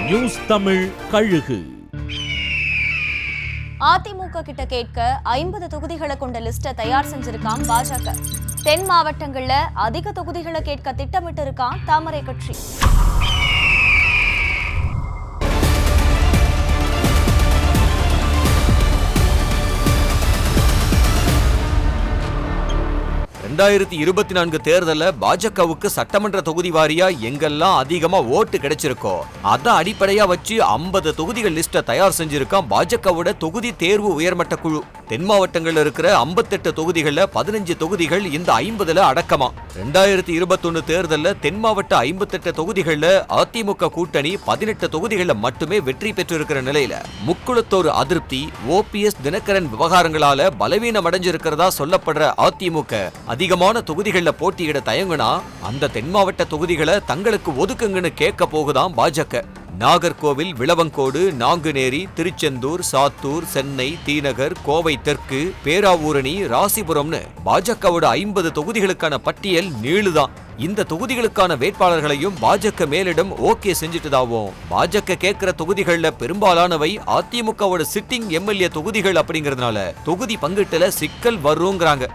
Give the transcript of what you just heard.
News Tamil கழுகு. அதிமுக கிட்ட கேட்க 50 தொகுதிகளை கொண்ட லிஸ்ட தயார் செஞ்சிருக்கான் பாஜக. தென் மாவட்டங்கள்ல அதிக தொகுதிகளை கேட்க திட்டமிட்டு இருக்கான் தாமரை கட்சி. தேர்தல்ல பாஜகவுக்கு சட்டமன்ற தொகுதி வாரியா எங்கெல்லாம் அதிகமா ஓட்டு கிடைச்சிருக்கோ அதான் அடிப்படையா வச்சு 50 தொகுதிகள் லிஸ்ட தயார் செஞ்சிருக்கான் பாஜகவோட தொகுதி தேர்வு உயர்மட்ட குழு. தென் மாவட்டங்கள்ல இருக்கிற 58 தொகுதிகள்ல 15 தொகுதிகள் இந்த 50ல அடக்கமா. 2021 தேர்தல்ல தென் மாவட்ட 58 தொகுதிகள்ல அதிமுக கூட்டணி 18 தொகுதிகள்ல மட்டுமே வெற்றி பெற்றிருக்கிற நிலையில முக்குளத்தோர் அதிருப்தி, ஓபிஎஸ் தினகரன் விவகாரங்களால பலவீனம் அடைஞ்சிருக்கிறதா சொல்லப்படுற அதிமுக அதிகமான தொகுதிகள்ல போட்டியிட தயங்குனா அந்த தென் மாவட்ட தொகுதிகளை தங்களுக்கு ஒதுக்குங்கன்னு கேட்க போகுதாம் பாஜக. நாகர்கோவில், விளவங்கோடு, நாங்குநேரி, திருச்செந்தூர், சாத்தூர், சென்னை, தீநகர், கோவை தெற்கு, பேராவூரணி, ராசிபுரம்னு பாஜகவோட 50 தொகுதிகளுக்கான பட்டியல் நீளுதான். இந்த தொகுதிகளுக்கான வேட்பாளர்களையும் பாஜக மேலிடம் ஓகே செஞ்சுட்டுதாவும். பாஜக கேட்கிற தொகுதிகள்ல பெரும்பாலானவை அதிமுகவோட சிட்டிங் எம்எல்ஏ தொகுதிகள் அப்படிங்கறதுனால தொகுதி பங்கீட்டுல சிக்கல் வருங்கிறாங்க.